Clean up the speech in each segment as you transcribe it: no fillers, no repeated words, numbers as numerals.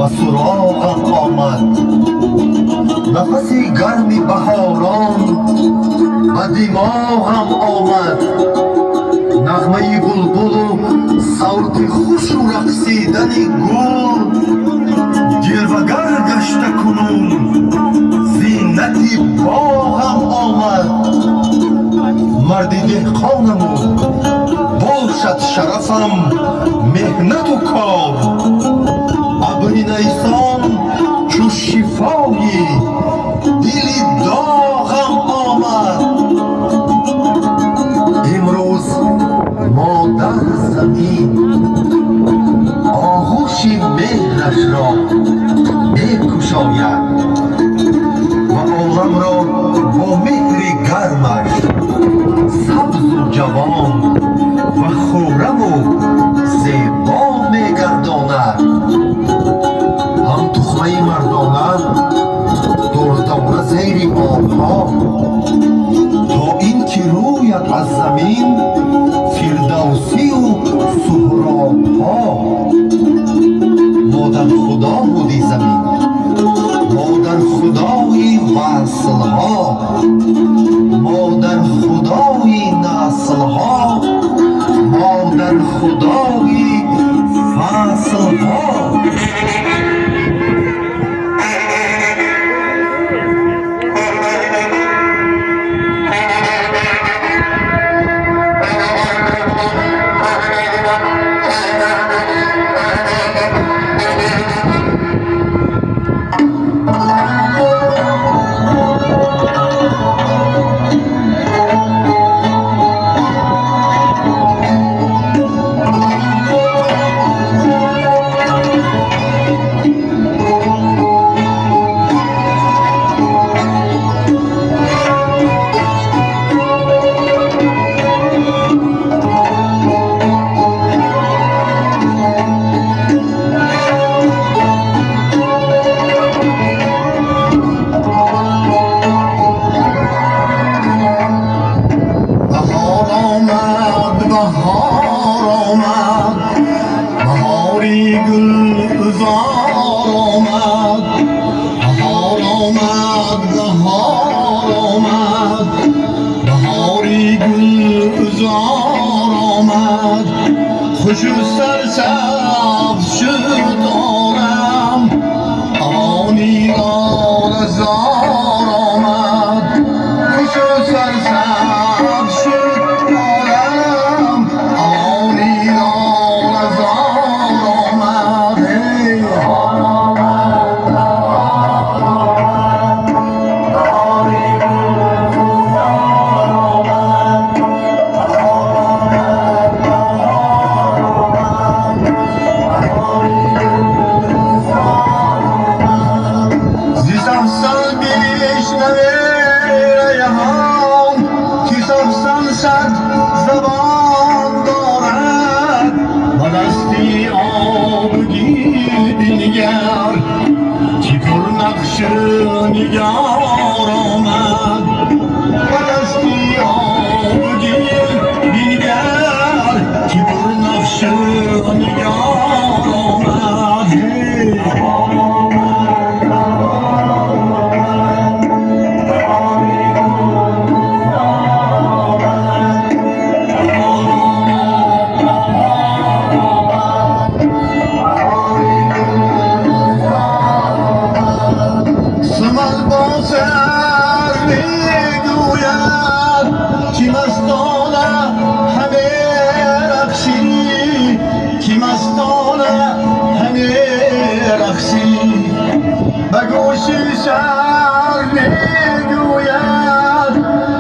و سراغم آمد. نفسی گرمی بهاران به دماغم آمد. نغمه بلبل و صوت خوش و رقصیدن گل جلوگر گشته کنون زینت باغم آمد. مردی دهقانم و باشد شرفم مهنت و کار. ابر نیسان چو شفای دل داغم آمد. امروز مادر زمین آغوش مهرش را می‌گشاید و عالم را با مهر گرمش سبز و جوان و خرم و زیبا می‌گرداند. هم تخمه مردانه دردانه زیر آبها تا این که روید از زمین فردوسی و سهراب‌ها. مادر خدا بودی زمین، مادر خدای وصلها، مادر خدای نسلها، مادر خدای فصلها. خوش و سرسبز شد عالم، آنی آرزار آمد. خوش و سرسبز شد عالم، آنی آرزار آمد. زبان دارد و دستی آبگی بینگر چی پر نقش نگار آمد. و دستی آبگی بینگر چی پر نقش نگار آمد. به گوشی شهر میگوید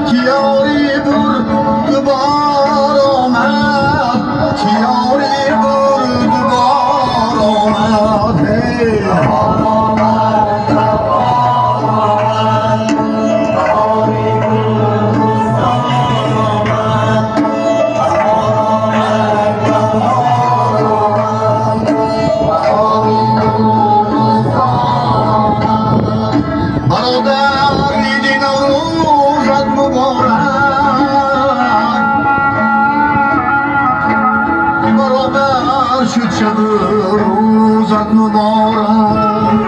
که یاری بردبار آمد، که یاری بردبار آمد. شد شب روزت امیدوارم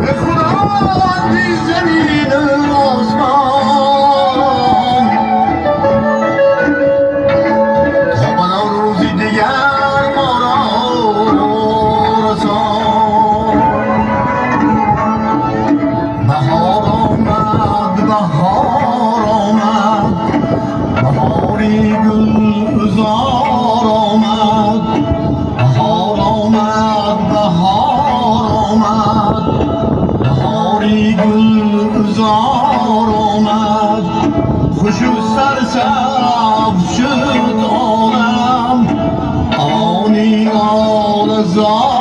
به خداوندی زمین و آسمان تا بنا روزی دیگر ما را رسان. بهار آمد بهار آمد بهاری گلزار آمد بهار آمد بهار آمد بهاری گلزار آمد خوش و سرسبز شد عالم آنی آل زار